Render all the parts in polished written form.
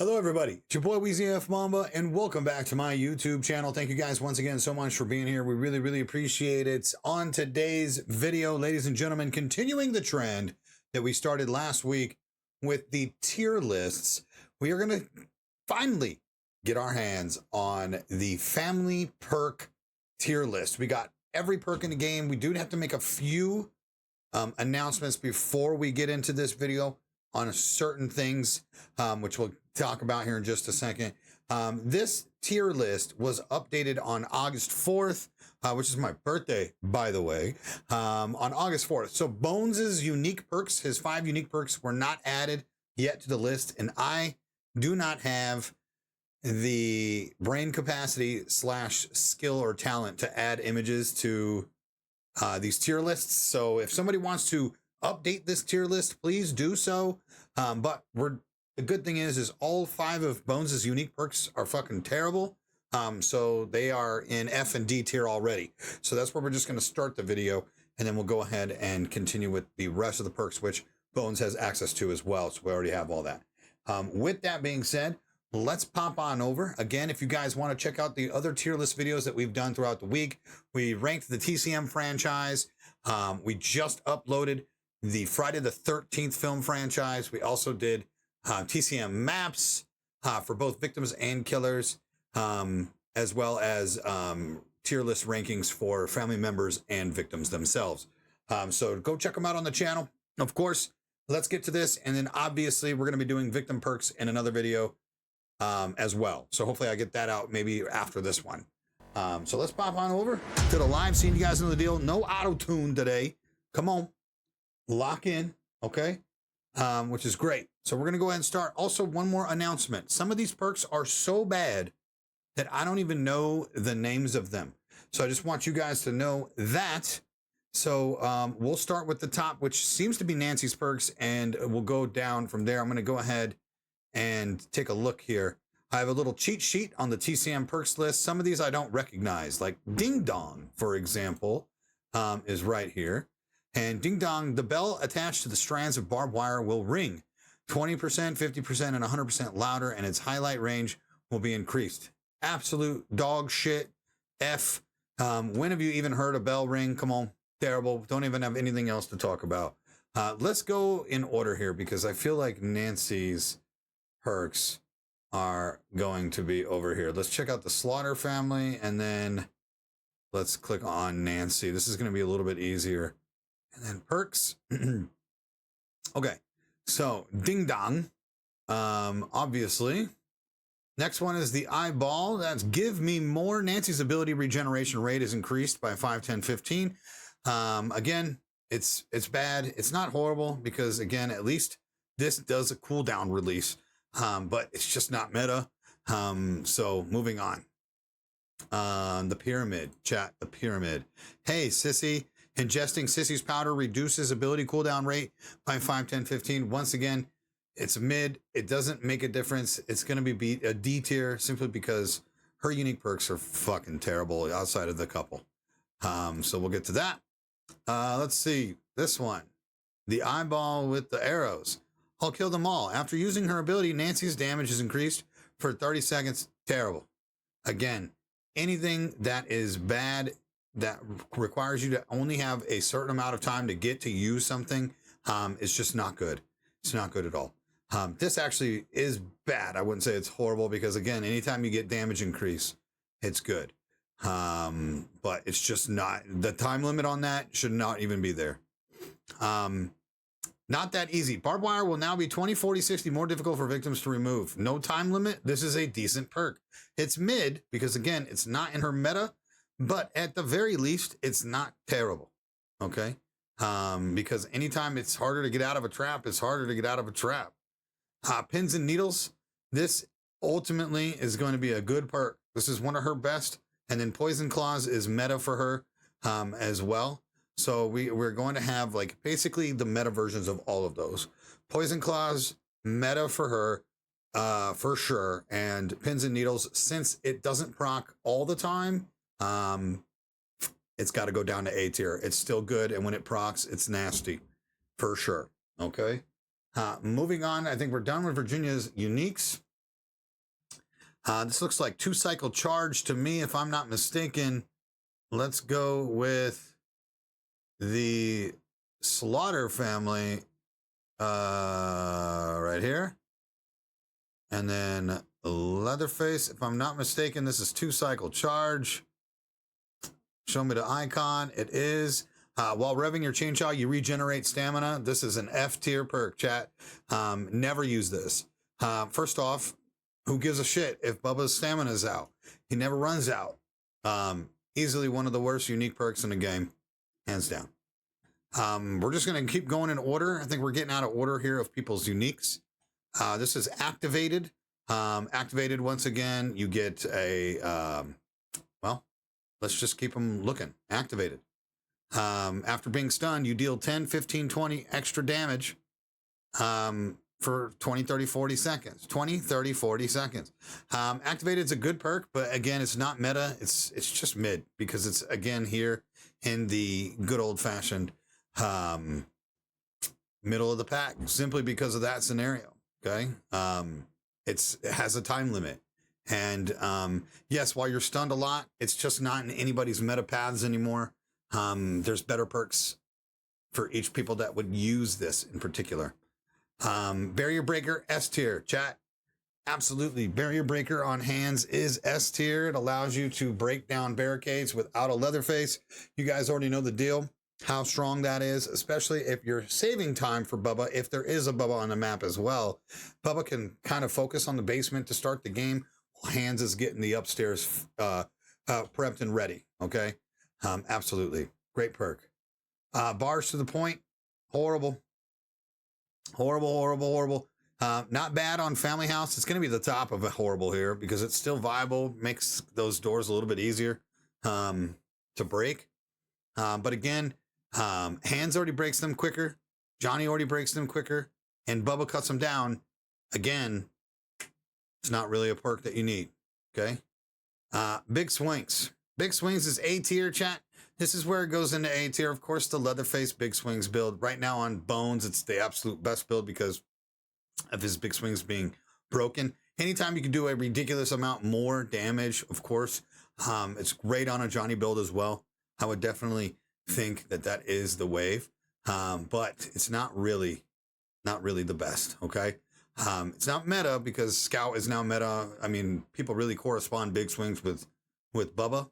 Hello everybody, it's your boy WEEZYFMAMBA and welcome back to my YouTube channel. Thank you guys once again so much for being here. We really appreciate it. On today's video, ladies and gentlemen, continuing the trend that we started last week with the tier lists, we are going to finally get our hands on the family perk tier list. We got every perk in the game. We do have to make a few announcements before we get into this video on certain things, which we'll talk about here in just a second. This tier list was updated on August 4th, which is my birthday, by the way, on August 4th. So Bones's unique perks, his 5 unique perks, were not added yet to the list, and I do not have the brain capacity / skill or talent to add images to these tier lists. So if somebody wants to update this tier list, please do so. But the good thing is all 5 of Bones's unique perks are fucking terrible. So they are in F and D tier already. So that's where we're just going to start the video, and then we'll go ahead and continue with the rest of the perks, which Bones has access to as well. So we already have all that. With that being said, let's pop on over. Again, if you guys want to check out the other tier list videos that we've done throughout the week, we ranked the TCM franchise. We just uploaded the Friday the 13th film franchise. We also did TCM maps for both victims and killers, as well as tier list rankings for family members and victims themselves. So go check them out on the channel. Of course, let's get to this. And then obviously we're going to be doing victim perks in another video as well. So hopefully I get that out maybe after this one. So let's pop on over to the live scene. You guys know the deal. No auto-tune today. Come on. Lock in, okay? Which is great. So we're going to go ahead and start. Also, one more announcement. Some of these perks are so bad that I don't even know the names of them. So I just want you guys to know that. So we'll start with the top, which seems to be Nancy's perks, and we'll go down from there. I'm going to go ahead and take a look here. I have a little cheat sheet on the TCM perks list. Some of these I don't recognize, like Ding Dong, for example, is right here. And Ding Dong, the bell attached to the strands of barbed wire will ring 20%, 50%, and 100% louder, and its highlight range will be increased. Absolute dog shit. F. When have you even heard a bell ring? Come on. Terrible. Don't even have anything else to talk about. Let's go in order here because I feel like Nancy's perks are going to be over here. Let's check out the Slaughter family, and then let's click on Nancy. This is going to be a little bit easier. And then perks. Okay, so Ding Dong, obviously. Next one is the eyeball. That's give me more. Nancy's ability regeneration rate is increased by 5, 10, 15. Again, it's bad. It's not horrible because, again, at least this does a cooldown release, but it's just not meta. So moving on. The pyramid, chat, the pyramid. Hey, Sissy. Ingesting Sissy's powder reduces ability cooldown rate by 5, 10, 15. Once again, it's mid. It doesn't make a difference. It's going to be a D tier simply because her unique perks are fucking terrible outside of the couple. So we'll get to that. Let's see. This one. The eyeball with the arrows. I'll kill them all. After using her ability, Nancy's damage is increased for 30 seconds. Terrible. Again, anything that is bad that requires you to only have a certain amount of time to get to use something, it's just not good. It's not good at all. This actually is bad. I wouldn't say it's horrible because, again, anytime you get damage increase, it's good. But it's just not, the time limit on that should not even be there. Not that easy. Barbed wire will now be 20, 40, 60 more difficult for victims to remove. No time limit. This is a decent perk. It's mid because, again, it's not in her meta. But at the very least, it's not terrible, okay? Because anytime it's harder to get out of a trap, it's harder to get out of a trap. Pins and needles, this ultimately is going to be a good perk. This is one of her best. And then poison claws is meta for her as well. So we're going to have like basically the meta versions of all of those. Poison claws, meta for her, for sure. And pins and needles, since it doesn't proc all the time, it's got to go down to A tier. It's still good, and when it procs, it's nasty for sure. Okay. Moving on, I think we're done with Virginia's uniques. This looks like 2-cycle charge to me, if I'm not mistaken. Let's go with the Slaughter family right here. And then Leatherface, if I'm not mistaken, this is 2-cycle charge. Show me the icon. It is. While revving your chainsaw, you regenerate stamina. This is an F tier perk, chat. Never use this. First off, who gives a shit if Bubba's stamina is out? He never runs out. Easily one of the worst unique perks in the game, hands down. We're just going to keep going in order. I think we're getting out of order here of people's uniques. This is activated. Activated, once again, you get a, well, let's just keep them looking. Activated. After being stunned, you deal 10, 15, 20 extra damage for 20, 30, 40 seconds. 20, 30, 40 seconds. Activated is a good perk, but again, it's not meta. It's just mid because it's, again, here in the good old-fashioned middle of the pack, simply because of that scenario, okay? It has a time limit. And yes, while you're stunned a lot, it's just not in anybody's meta paths anymore. There's better perks for each people that would use this in particular. Barrier Breaker, S tier, chat. Absolutely. Barrier Breaker on hands is S tier. It allows you to break down barricades without a Leatherface. You guys already know the deal, how strong that is, especially if you're saving time for Bubba. If there is a Bubba on the map as well, Bubba can kind of focus on the basement to start the game while hands is getting the upstairs prepped and ready, okay? Absolutely. Great perk. Bars to the point. Horrible. Horrible. Not bad on Family House. It's going to be the top of a horrible here because it's still viable. Makes those doors a little bit easier to break. But again, Hands already breaks them quicker. Johnny already breaks them quicker. And Bubba cuts them down. Again, it's not really a perk that you need. Okay. Big Swings. Big Swings is A tier, chat. This is where it goes into A tier. Of course, the Leatherface Big Swings build. Right now on Bones, it's the absolute best build because of his Big Swings being broken. Anytime you can do a ridiculous amount more damage, of course, it's great on a Johnny build as well. I would definitely think that that is the wave, but it's not really the best, okay? It's not meta because Scout is now meta. I mean, people really correspond Big Swings with Bubba.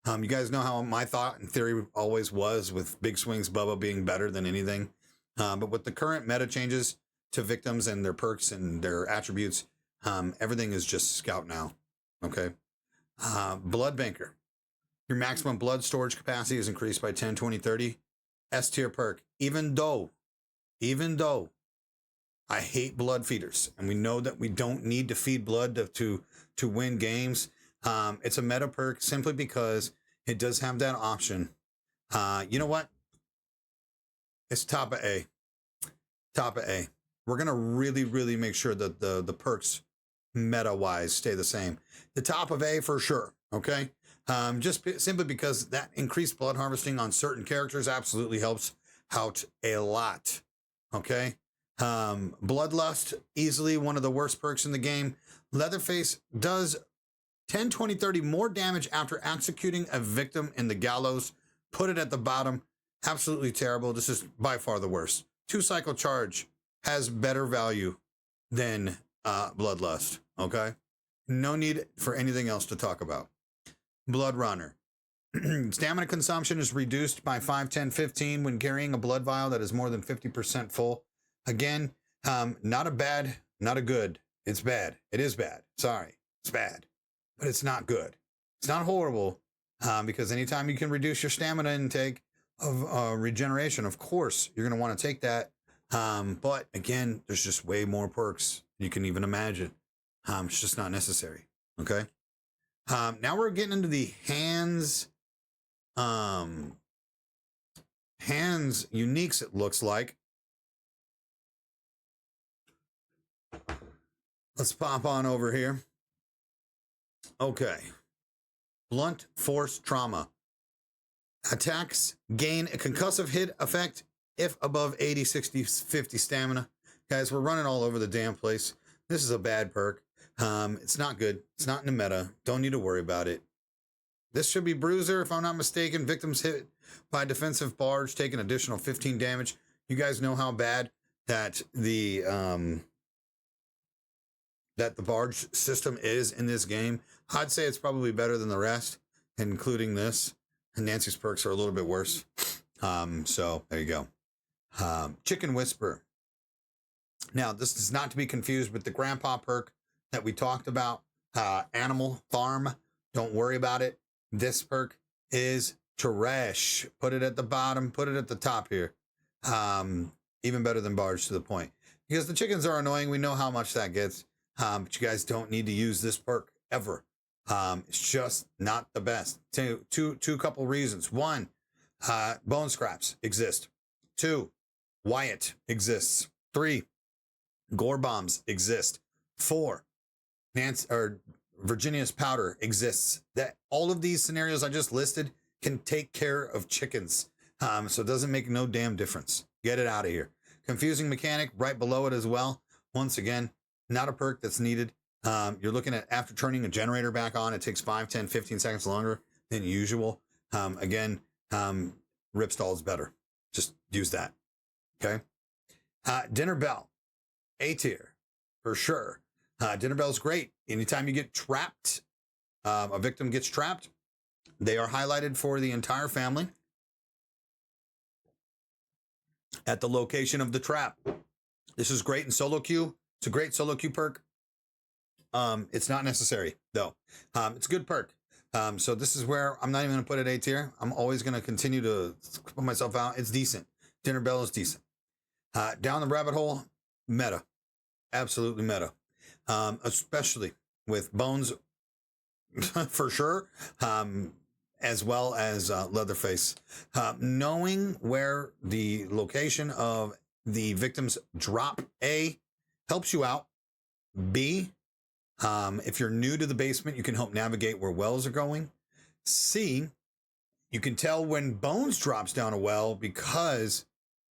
You guys know how my thought and theory always was with Big Swings, Bubba being better than anything. But with the current meta changes to victims and their perks and their attributes, everything is just Scout now, okay? Blood Banker. Your maximum blood storage capacity is increased by 10, 20, 30. S tier perk. Even though I hate blood feeders, and we know that we don't need to feed blood to win games. It's a meta perk simply because it does have that option. You know what? It's top of A. Top of A. We're going to really make sure that the perks meta-wise stay the same. The top of A for sure, okay? Simply because that increased blood harvesting on certain characters absolutely helps out a lot, okay? Bloodlust, easily one of the worst perks in the game. Leatherface does 10, 20, 30 more damage after executing a victim in the gallows. Put it at the bottom. Absolutely terrible. This is by far the worst. 2-cycle charge has better value than Bloodlust, okay? No need for anything else to talk about. Blood Runner. Stamina consumption is reduced by 5, 10, 15 when carrying a blood vial that is more than 50% full. Again, not a good. It's bad. It is bad. Sorry. It's bad. But it's not good. It's not horrible because anytime you can reduce your stamina intake of regeneration, of course, you're going to want to take that. But again, there's just way more perks you can even imagine. It's just not necessary. Okay. Now we're getting into the hands uniques, it looks like. Let's pop on over here. Okay. Blunt Force Trauma. Attacks gain a concussive hit effect if above 80, 60, 50 stamina. Guys, we're running all over the damn place. This is a bad perk. It's not good. It's not in the meta. Don't need to worry about it. This should be Bruiser, if I'm not mistaken. Victims hit by defensive barge, take an additional 15 damage. You guys know how bad that the barge system is in this game. I'd say it's probably better than the rest, including this. And Nancy's perks are a little bit worse. So there you go. Chicken Whisper. Now, this is not to be confused with the Grandpa perk that we talked about. Animal Farm. Don't worry about it. This perk is trash. Put it at the bottom. Put it at the top here. Even better than Barge to the point. Because the chickens are annoying. We know how much that gets. But you guys don't need to use this perk ever. It's just not the best. Two couple reasons. One, Bone Scraps exist. 2, Wyatt exists. 3, Gore Bombs exist. 4, Virginia's Powder exists. That all of these scenarios I just listed can take care of chickens. So it doesn't make no damn difference. Get it out of here. Confusing Mechanic right below it as well. Once again, not a perk that's needed. You're looking at after turning a generator back on, it takes 5, 10, 15 seconds longer than usual. Again, Ripstall is better. Just use that. Okay. Dinner Bell, A tier for sure. Dinner Bell's great. Anytime you get trapped, a victim gets trapped, they are highlighted for the entire family at the location of the trap. This is great in solo queue. It's a great solo queue perk. It's not necessary though. It's a good perk. So this is where I'm not even going to put it A tier. I'm always going to continue to put myself out. It's decent. Dinner Bell is decent. Down the rabbit hole, meta. Absolutely meta. Especially with Bones for sure. As well as Leatherface. Knowing where the location of the victim's drop, A, helps you out. B, if you're new to the basement, you can help navigate where wells are going. C, you can tell when Bones drops down a well because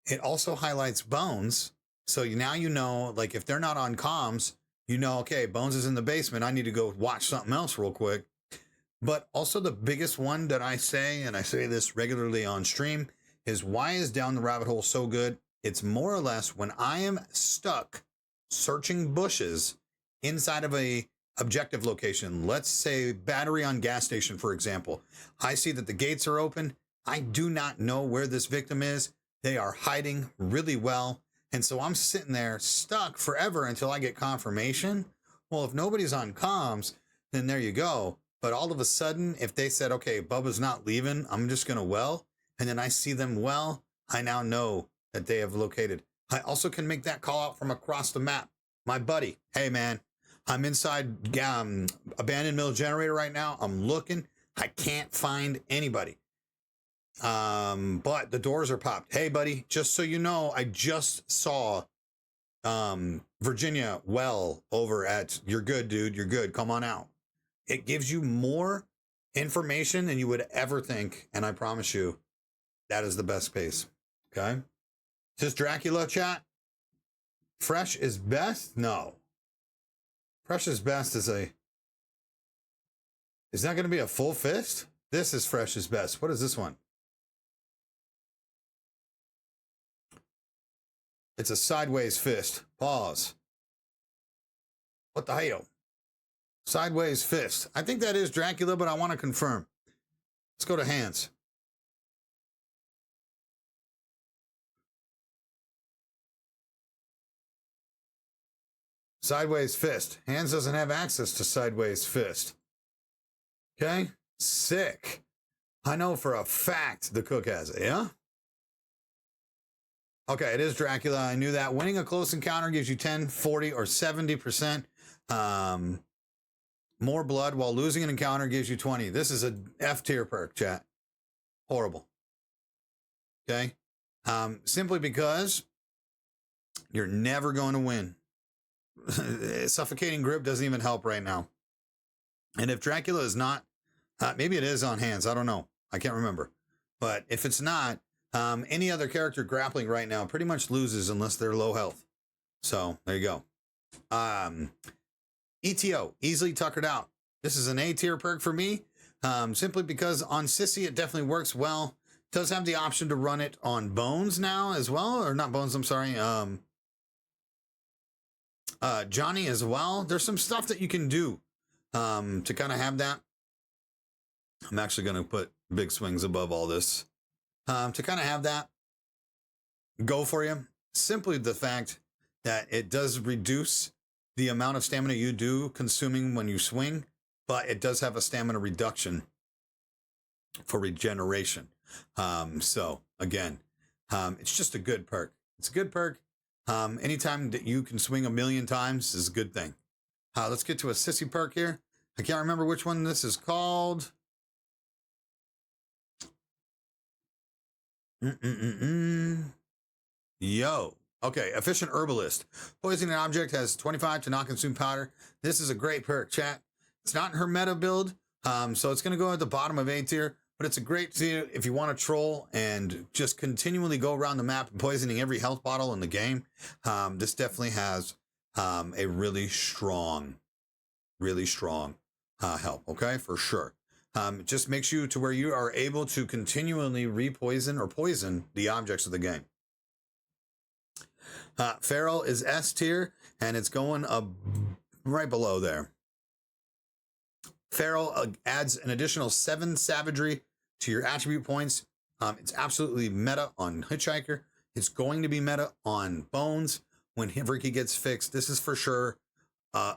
it also highlights Bones. So now you know, like if they're not on comms, you know, okay, Bones is in the basement. I need to go watch something else real quick. But also the biggest one that I say, and I say this regularly on stream, is why is Down the Rabbit Hole so good? It's more or less when I am stuck searching bushes inside of a objective location. Let's say battery on gas station, for example. I see that the gates are open. I do not know where this victim is. They are hiding really well. And so I'm sitting there stuck forever until I get confirmation. Well, if nobody's on comms, then there you go. But all of a sudden, if they said, okay, Bubba's not leaving, I'm just going to well, and then I see them well, I now know that they have located. I also can make that call out from across the map. My buddy, hey man, I'm inside abandoned mill generator right now. I'm looking. I can't find anybody. But the doors are popped. Hey buddy, just so you know, I just saw Virginia well over at, you're good, dude. You're good. Come on out. It gives you more information than you would ever think. And I promise you, that is the best pace. Okay. Is this Dracula chat? Fresh is best? No. Fresh is best is that going to be a full fist? This is fresh is best. What is this one? It's a sideways fist. Pause. What the hell? Sideways fist. I think that is Dracula, but I want to confirm. Let's go to hands. Sideways fist. Hands doesn't have access to sideways fist. Okay? Sick. I know for a fact the cook has it, yeah? Okay, it is Dracula. I knew that. Winning a close encounter gives you 10, 40, or 70%. More blood while losing an encounter gives you 20. This is a F tier perk, chat. Horrible. Okay? Simply because you're never going to win. Suffocating grip doesn't even help right now. And if Dracula is not, maybe it is on hands. I don't know. I can't remember. But if it's not, any other character grappling right now pretty much loses unless they're low health. So there you go. ETO, easily tuckered out. This is an A tier perk for me, simply because on Sissy it definitely works well. Does have the option to run it on Bones now as well, or not Bones, I'm sorry, Johnny as well. There's some stuff that you can do to kind of have that. I'm actually going to put big swings above all this to kind of have that go for you. Simply the fact that it does reduce the amount of stamina you do consuming when you swing, but it does have a stamina reduction for regeneration. So again, it's just a good perk. It's a good perk. Anytime that you can swing 1,000,000 times is a good thing. Let's get to a Sissy perk here. I can't remember which one this is called. Yo. Okay, Efficient Herbalist. Poisoning an object has 25 to not consume powder. This is a great perk, chat. It's not in her meta build, so it's going to go at the bottom of A tier, but it's a great tier if you want to troll and just continually go around the map poisoning every health bottle in the game. This definitely has a really strong help, okay, for sure. It just makes you to where you are able to continually re-poison or poison the objects of the game. Feral is S tier, and it's going right below there. Feral adds an additional 7 savagery to your attribute points. It's absolutely meta on Hitchhiker. It's going to be meta on Bones when Ricky gets fixed. This is for sure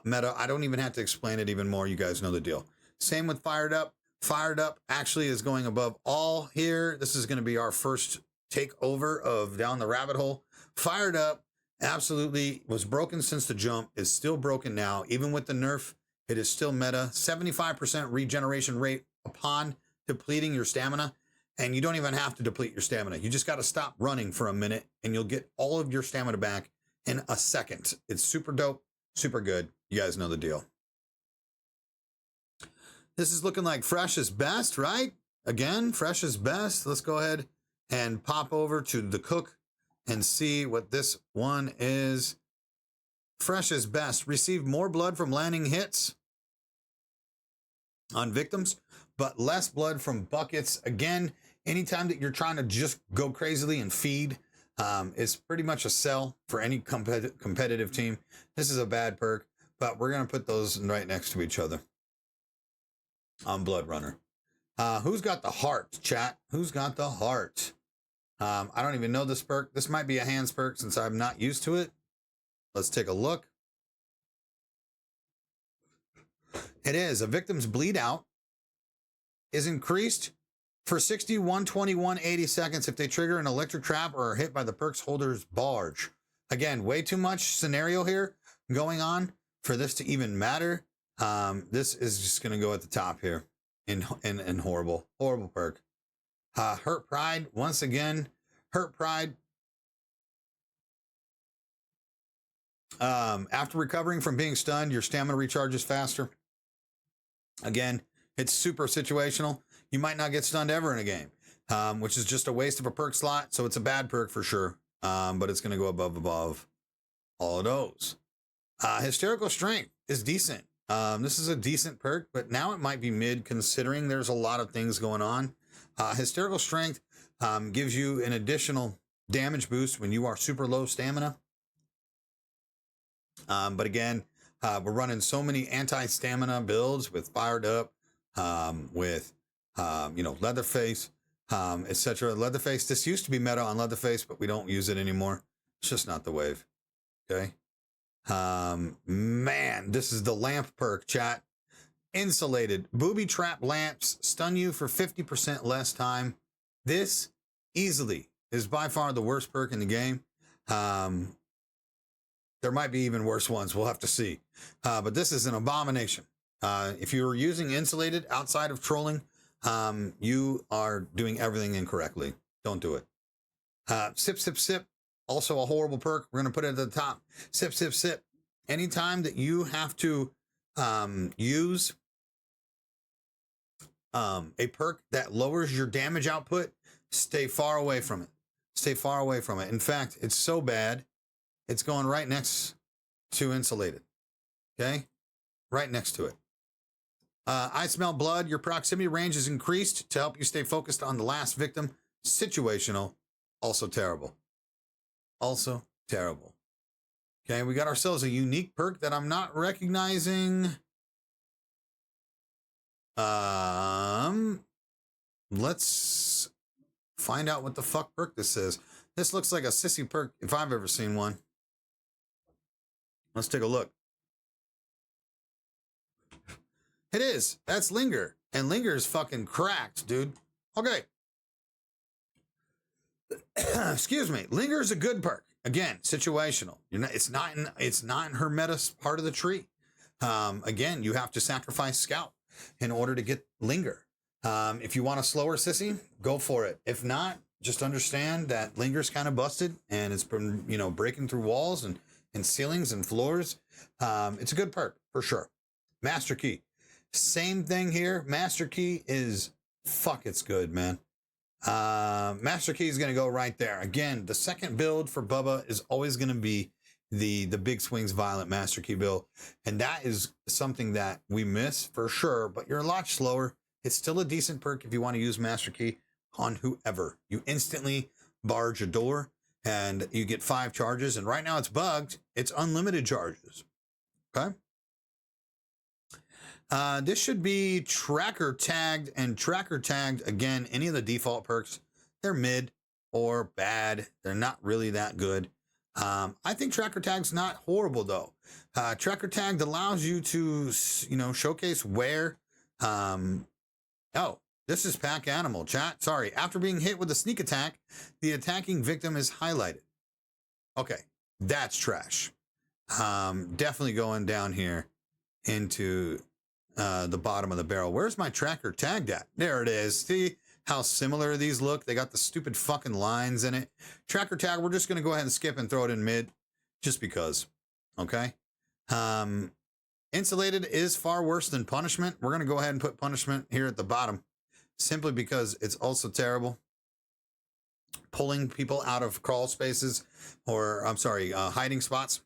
meta. I don't even have to explain it even more. You guys know the deal. Same with Fired Up. Fired Up actually is going above all here. This is going to be our first takeover of Down the Rabbit Hole. Fired Up absolutely was broken since the jump, is still broken now. Even with the nerf, it is still meta. 75% regeneration rate upon depleting your stamina. And you don't even have to deplete your stamina. You just got to stop running for a minute and you'll get all of your stamina back in a second. It's super dope, super good. You guys know the deal. This is looking like Fresh is Best, right? Again, Fresh is Best. Let's go ahead and pop over to the cook and see what this one is. Fresh is Best. Receive more blood from landing hits on victims, but less blood from buckets. Again, anytime that you're trying to just go crazily and feed, it's pretty much a sell for any competitive team. This is a bad perk, but we're going to put those right next to each other on Blood Runner. Who's got the heart, chat? Who's got the heart? I don't even know this perk. This might be a hands perk since I'm not used to it. Let's take a look. It is. A victim's bleed out is increased for 60, 120, 180 seconds if they trigger an electric trap or are hit by the perk's holder's barge. Again, way too much scenario here going on for this to even matter. This is just going to go at the top here in horrible perk. Hurt Pride, once again, Hurt Pride. After recovering from being stunned, your stamina recharges faster. Again, it's super situational. You might not get stunned ever in a game, which is just a waste of a perk slot. So it's a bad perk for sure. But it's going to go above all of those. Hysterical Strength is decent. This is a decent perk, but now it might be mid considering there's a lot of things going on. Hysterical Strength gives you an additional damage boost when you are super low stamina. But again, we're running so many anti-stamina builds with Fired Up, with Leatherface, etc. Leatherface, this used to be meta on Leatherface, but we don't use it anymore. It's just not the wave. Okay. Man, this is the lamp perk, chat. Insulated. Booby trap lamps stun you for 50% less time. This easily is by far the worst perk in the game. There might be even worse ones. We'll have to see. But this is an abomination. If you are using insulated outside of trolling, you are doing everything incorrectly. Don't do it. Sip, sip, sip. Also a horrible perk. We're going to put it at the top. Sip, sip, sip. Anytime that you have to use a perk that lowers your damage output, stay far away from it. Stay far away from it. In fact, it's so bad, it's going right next to insulated. Okay? right next to it. I smell blood. Your proximity range is increased to help you stay focused on the last victim. Situational. Also terrible. Also terrible. Okay, we got ourselves a unique perk that I'm not recognizing. Let's find out what the fuck perk this is. This looks like a sissy perk if I've ever seen one. Let's take a look. It is. That's Linger. And Linger is fucking cracked, dude. Okay. Excuse me. Linger is a good perk. Again, situational. It's not in her meta part of the tree. Again, you have to sacrifice Scout in order to get Linger. If you want a slower sissy, go for it. If not, just understand that Linger's kind of busted and it's been, breaking through walls and ceilings and floors. It's a good perk for sure. Master Key. Same thing here. Master Key is it's good, man. Master Key is going to go right there. Again, the second build for Bubba is always going to be the Big Swings Violent Master Key build. And that is something that we miss for sure, but you're a lot slower. It's still a decent perk if you want to use Master Key on whoever. You instantly barge a door and you get 5 charges. And right now it's bugged. It's unlimited charges. Okay. This should be tracker tagged, and tracker tagged, again, any of the default perks, they're mid or bad. They're not really that good. I think tracker tag's not horrible though. Tracker tagged allows you to, showcase where, oh, this is Pack Animal chat. Sorry. After being hit with a sneak attack, the attacking victim is highlighted. Okay. That's trash. Definitely going down here into the bottom of the barrel. Where's my tracker tagged at? There it is. See how similar these look? They got the stupid fucking lines in it. Tracker tag, we're just going to go ahead and skip and throw it in mid just because. Okay. Insulated is far worse than punishment. We're going to go ahead and put punishment here at the bottom simply because it's also terrible. Pulling people out of crawl spaces or hiding spots.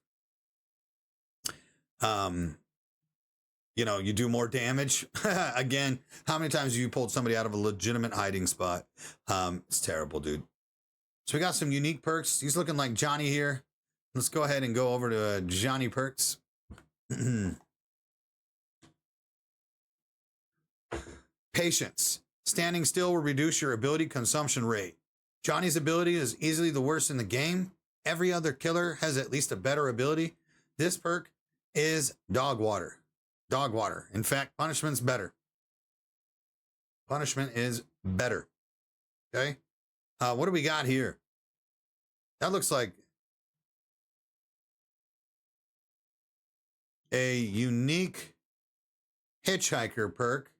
You do more damage. Again, how many times have you pulled somebody out of a legitimate hiding spot? It's terrible, dude. So we got some unique perks. He's looking like Johnny here. Let's go ahead and go over to Johnny perks. Patience. Standing still will reduce your ability consumption rate. Johnny's ability is easily the worst in the game. Every other killer has at least a better ability. This perk is dog water. Dog water. In fact, punishment's better. Punishment is better. Okay. What do we got here? That looks like a unique hitchhiker perk.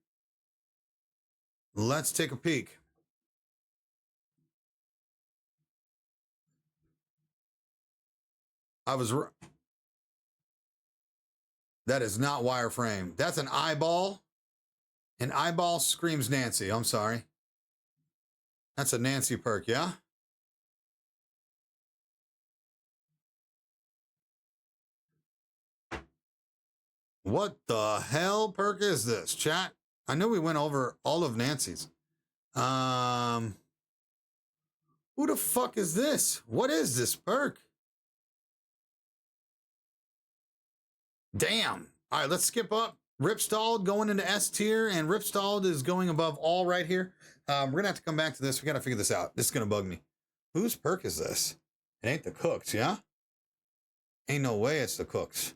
Let's take a peek. That is not wireframe. That's an eyeball. An eyeball screams Nancy. I'm sorry. That's a Nancy perk, yeah? What the hell perk is this, chat? I know we went over all of Nancy's. Who the fuck is this? What is this perk? Damn. All right, let's skip up. Ripstalled going into S tier, and Ripstalled is going above all right here. We're going to have to come back to this. We got to figure this out. This is going to bug me. Whose perk is this? It ain't the Cooks, yeah? Ain't no way it's the Cooks.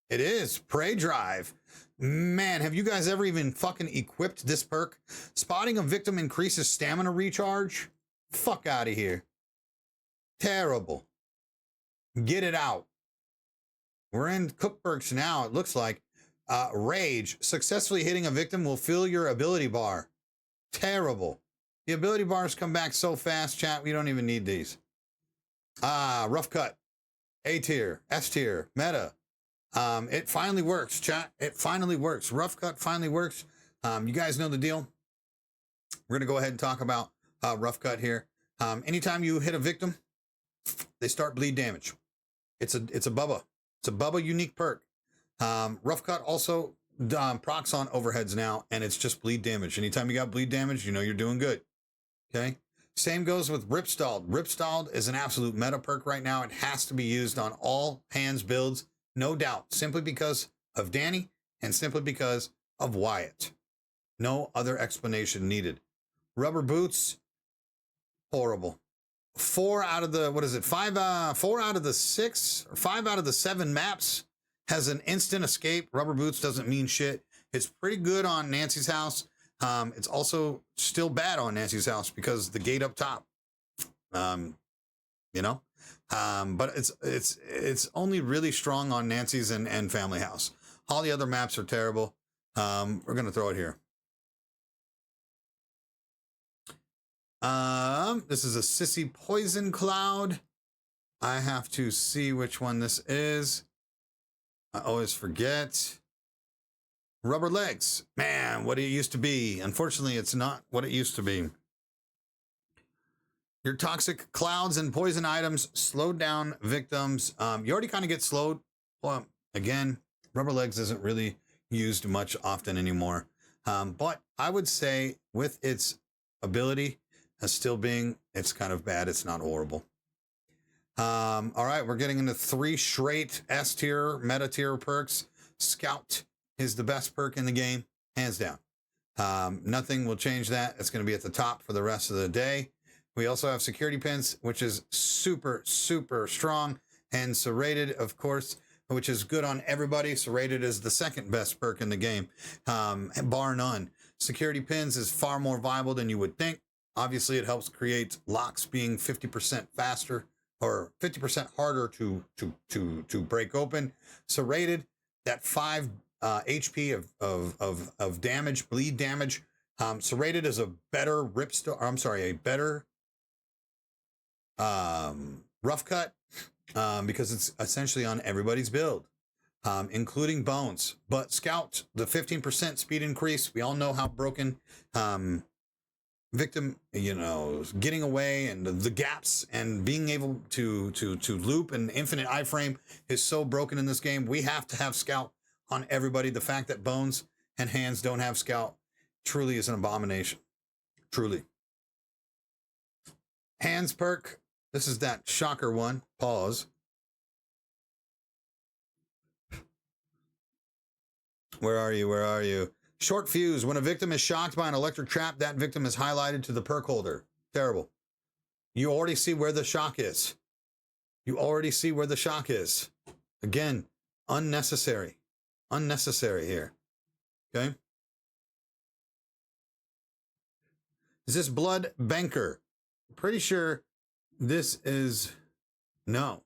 It is. Prey Drive. Man, have you guys ever even fucking equipped this perk? Spotting a victim increases stamina recharge? Fuck out of here. Terrible. Get it out. We're in Cook perks now, it looks like. Rage. Successfully hitting a victim will fill your ability bar. Terrible. The ability bars come back so fast, chat, we don't even need these. Rough Cut. A tier. S tier. Meta. It finally works, chat. It finally works. Rough Cut finally works. You guys know the deal. We're going to go ahead and talk about Rough Cut here. Anytime you hit a victim, they start bleed damage. It's a Bubba. It's a Bubba unique perk. Rough Cut also procs on overheads now, and it's just bleed damage. Anytime you got bleed damage, you know you're doing good. Okay. Same goes with Ripstalled. Ripstalled is an absolute meta perk right now. It has to be used on all hands builds, no doubt, simply because of Danny and simply because of Wyatt. No other explanation needed. Rubber Boots, horrible. 4 out of the, 4 out of the 6 or 5 out of the 7 maps has an instant escape. Rubber Boots doesn't mean shit. It's pretty good on Nancy's house. It's also still bad on Nancy's house because the gate up top, you know, but it's only really strong on Nancy's and family house. All the other maps are terrible. We're going to throw it here. This is a Sissy Poison Cloud. I have to see which one this is. I always forget. Rubber Legs. Man, what it used to be. Unfortunately, it's not what it used to be. Your toxic clouds and poison items slowed down victims. You already kind of get slowed. Well, again, Rubber Legs isn't really used much often anymore. But I would say with its ability as still being, it's kind of bad. It's not horrible. All right, we're getting into 3 straight S tier, meta tier perks. Scout is the best perk in the game, hands down. Nothing will change that. It's going to be at the top for the rest of the day. We also have security pins, which is super, super strong, and serrated, of course, which is good on everybody. Serrated is the second best perk in the game, bar none. Security pins is far more viable than you would think. Obviously, it helps create locks being 50% faster or 50% harder to break open. Serrated, that 5 HP of damage, bleed damage. Serrated is a better a better rough cut because it's essentially on everybody's build, including Bones. But Scout, the 15% speed increase, we all know how broken victim, you know, getting away and the gaps and being able to loop and infinite iframe is so broken in this game. We have to have Scout on everybody. The fact that Bones and Hands don't have Scout truly is an abomination. Truly. Hands perk. This is that shocker one. Pause. Where are you? Where are you? Short fuse. When a victim is shocked by an electric trap, that victim is highlighted to the perk holder. Terrible. You already see where the shock is. You already see where the shock is. Again, unnecessary. Unnecessary here. Okay. Is this Blood Banker? Pretty sure this is... No.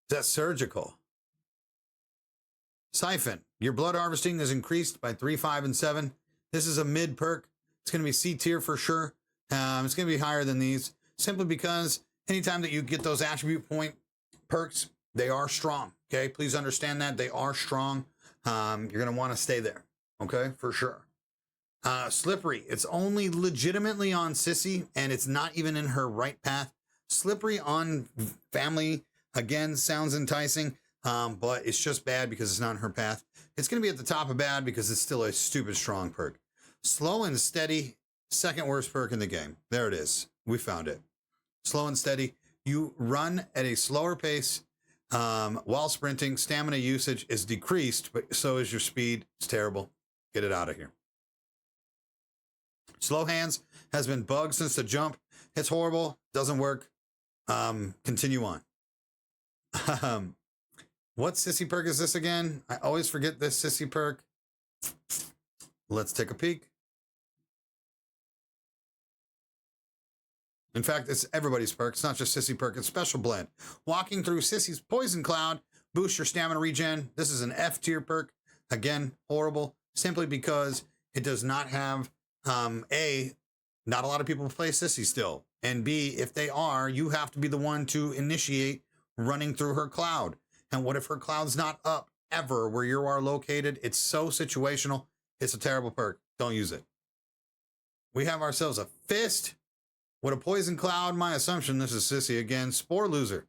Is that Surgical? Siphon. Your blood harvesting is increased by 3, 5, and 7. This is a mid perk. It's going to be C tier for sure. It's going to be higher than these simply because anytime that you get those attribute point perks, they are strong. Okay. Please understand that they are strong. You're going to want to stay there. Okay. For sure. Slippery. It's only legitimately on Sissy and it's not even in her right path. Slippery on family again sounds enticing. But it's just bad because it's not in her path. It's going to be at the top of bad because it's still a stupid strong perk. Slow and Steady, second worst perk in the game. There it is. We found it. Slow and Steady. You run at a slower pace while sprinting. Stamina usage is decreased, but so is your speed. It's terrible. Get it out of here. Slow Hands has been bugged since the jump. It's horrible. Doesn't work. Continue on. What Sissy perk is this again? I always forget this Sissy perk. Let's take a peek. In fact, it's everybody's perk. It's not just Sissy perk. It's Special Blend. Walking through Sissy's Poison Cloud boosts your stamina regen. This is an F tier perk. Again, horrible. Simply because it does not have, A, not a lot of people play Sissy still. And B, if they are, you have to be the one to initiate running through her cloud. And what if her cloud's not up ever where you are located? It's so situational. It's a terrible perk. Don't use it. We have ourselves a Fist with a Poison Cloud. My assumption, this is Sissy again. Spore Loser.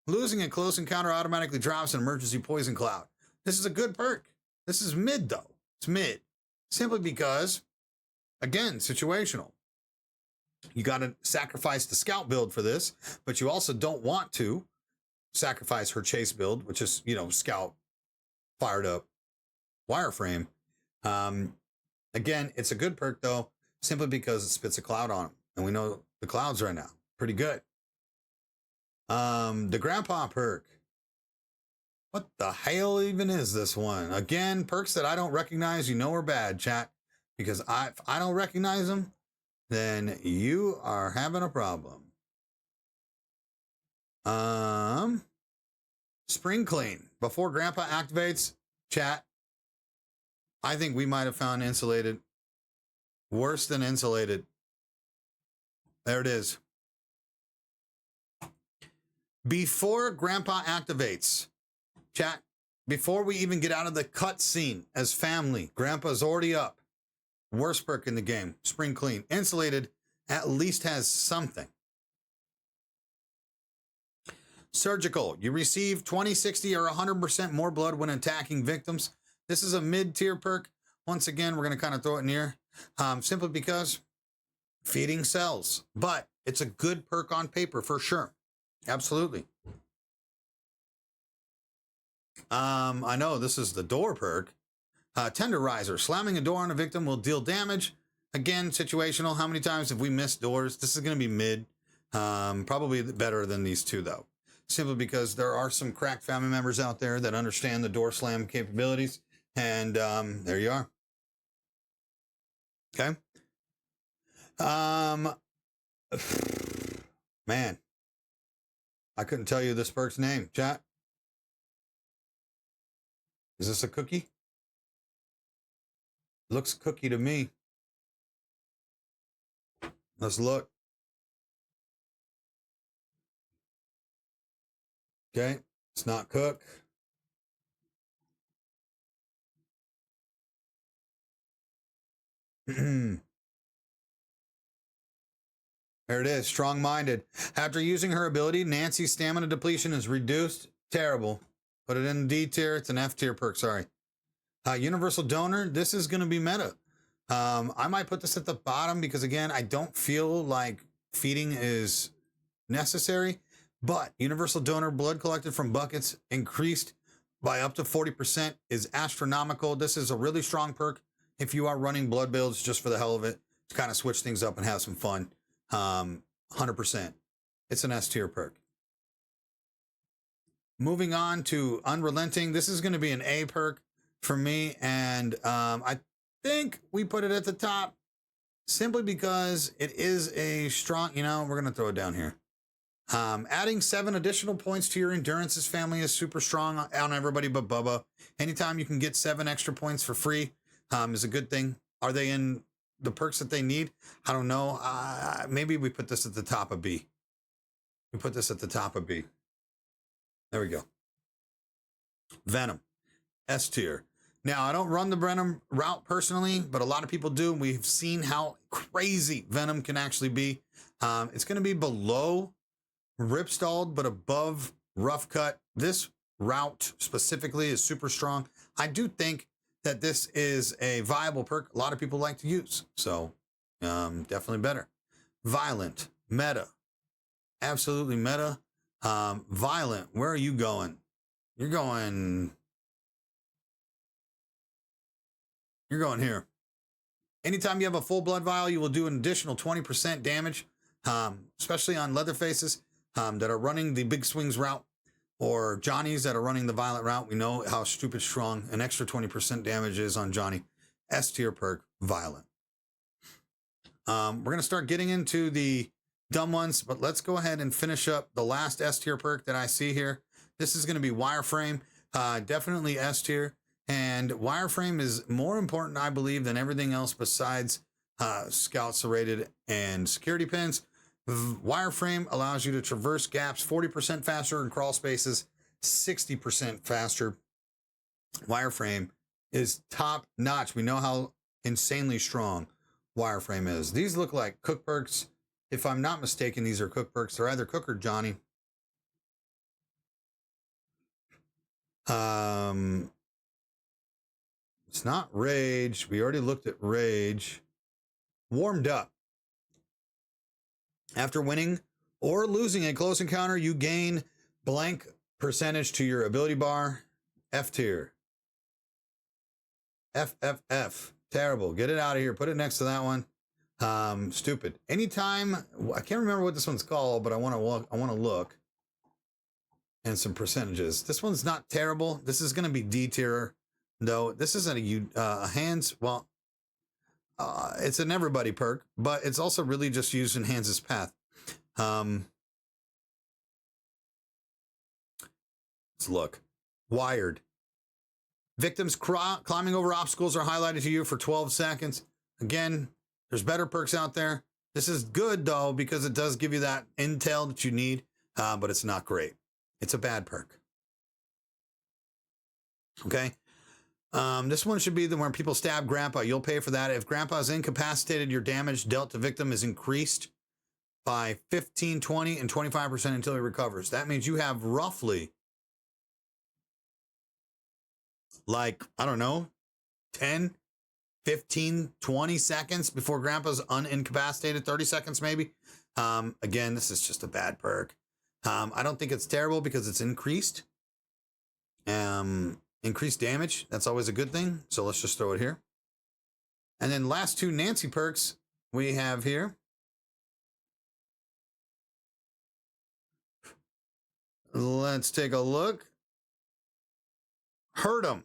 Losing a close encounter automatically drops an emergency Poison Cloud. This is a good perk. This is mid though. It's mid. Simply because, again, situational. You got to sacrifice the scout build for this, but you also don't want to sacrifice her chase build, which is, scout fired up wireframe. Again, it's a good perk though, simply because it spits a cloud on them. And we know the clouds right now. Pretty good. The grandpa perk. What the hell even is this one? Again, perks that I don't recognize, are bad, chat. Because if I don't recognize them, then you are having a problem. Spring clean. Before grandpa activates, chat, I think we might have found insulated. Worse than insulated. There it is. Before grandpa activates, chat, before we even get out of the cutscene as family, grandpa's already up. Worst perk in the game. Spring clean. Insulated at least has something. Surgical. You receive 20, 60, or 100% more blood when attacking victims. This is a mid-tier perk. Once again, we're going to kind of throw it in here. Simply because feeding cells. But it's a good perk on paper for sure. Absolutely. I know this is the door perk. Tenderizer. Slamming a door on a victim will deal damage. Again, situational. How many times have we missed doors? This is going to be mid. Probably better than these two, though. Simply because there are some cracked family members out there that understand the door slam capabilities. And there you are. Okay. Man. I couldn't tell you this perk's name. Chat. Is this a cookie? Looks cookie to me. Let's look. Okay, it's not cook. There it is, strong-minded. After using her ability, Nancy's stamina depletion is reduced. Terrible. Put it in D tier. It's an F tier perk, sorry. Universal donor, this is going to be meta. I might put this at the bottom because, again, I don't feel like feeding is necessary. But universal donor blood collected from buckets increased by up to 40% is astronomical. This is a really strong perk if you are running blood builds just for the hell of it, to kind of switch things up and have some fun. 100%. It's an S tier perk. Moving on to Unrelenting. This is going to be an A perk for me. And I think we put it at the top simply because it is a strong, we're going to throw it down here. Adding 7 additional points to your Endurance's family is super strong on everybody but Bubba. Anytime you can get 7 extra points for free is a good thing. Are they in the perks that they need? I don't know. Maybe we put this at the top of B. We put this at the top of B. There we go. Venom. S tier. Now, I don't run the Venom route personally, but a lot of people do. We've seen how crazy Venom can actually be. It's going to be below Ripstalled, but above Rough Cut. This route specifically is super strong. I do think that this is a viable perk a lot of people like to use. So definitely better. Violent. Meta. Absolutely meta. Violent. Where are you going? You're going here. Anytime you have a full blood vial, you will do an additional 20% damage, especially on Leatherfaces that are running the Big Swings route, or Johnnies that are running the Violent route. We know how stupid strong an extra 20% damage is on Johnny. S tier perk, Violent. We're going to start getting into the dumb ones, but let's go ahead and finish up the last S tier perk that I see here. This is going to be Wireframe. Definitely S tier. And Wireframe is more important, I believe, than everything else besides Scout Serrated and Security Pins. Wireframe allows you to traverse gaps 40% faster and crawl spaces 60% faster. Wireframe is top notch. We know how insanely strong Wireframe is. These look like cook perks. If I'm not mistaken, these are cook perks. They're either Cook or Johnny. It's not rage. We already looked at rage. Warmed up. After winning or losing a close encounter, you gain blank percentage to your ability bar. F tier. F, F, F. Terrible. Get it out of here. Put it next to that one. Stupid. Anytime, I can't remember what this one's called, but I want to look. And some percentages. This one's not terrible. This is going to be D tier, though. This isn't a hands. Well, it's an everybody perk, but it's also really just used in Hands' path. Let's look. Wired. Victims climbing over obstacles are highlighted to you for 12 seconds. Again, there's better perks out there. This is good, though, because it does give you that intel that you need, but it's not great. It's a bad perk. Okay. This one should be the one people stab Grandpa. You'll pay for that. If Grandpa is incapacitated, your damage dealt to victim is increased by 15, 20, and 25% until he recovers. That means you have roughly, like, I don't know, 10, 15, 20 seconds before Grandpa's unincapacitated, 30 seconds maybe. Again, this is just a bad perk. I don't think it's terrible because it's increased. Increased damage. That's always a good thing. So let's just throw it here. And then last two Nancy perks we have here. Let's take a look. Hurt 'em.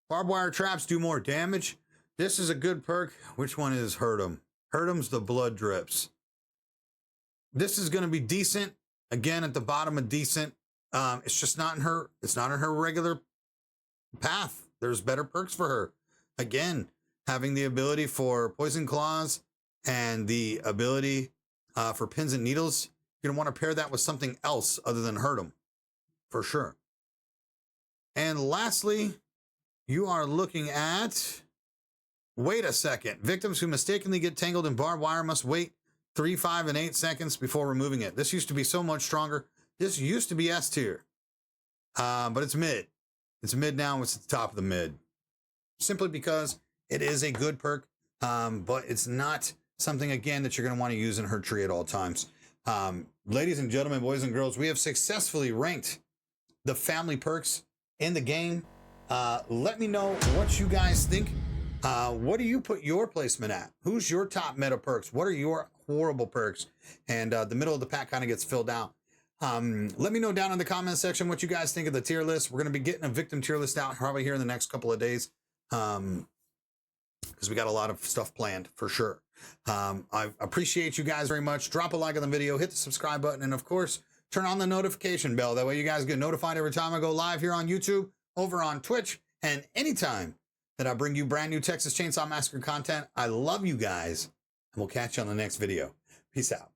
Barbed wire traps do more damage. This is a good perk. Which one is Hurt 'em? Hurt 'em's the blood drips. This is going to be decent. Again, at the bottom of decent. It's just not in her. It's not in her regular path. There's better perks for her. Again, having the ability for poison claws and the ability for pins and needles. You're going to want to pair that with something else other than Hurt 'em, for sure. And lastly, you are looking at, wait a second. Victims who mistakenly get tangled in barbed wire must wait 3, 5, and 8 seconds before removing it. This used to be so much stronger. This used to be S tier, but it's mid. It's mid now. It's at the top of the mid. Simply because it is a good perk, but it's not something, again, that you're going to want to use in her tree at all times. Ladies and gentlemen, boys and girls, we have successfully ranked the family perks in the game. Let me know what you guys think. What do you put your placement at? Who's your top meta perks? What are your horrible perks? And the middle of the pack kind of gets filled out. Let me know down in the comment section what you guys think of the tier list. We're going to be getting a victim tier list out probably here in the next couple of days. Because we got a lot of stuff planned for sure. I appreciate you guys very much. Drop a like on the video, hit the subscribe button, and of course, turn on the notification bell. That way you guys get notified every time I go live here on YouTube, over on Twitch, and anytime that I bring you brand new Texas Chainsaw Massacre content. I love you guys, and we'll catch you on the next video. Peace out.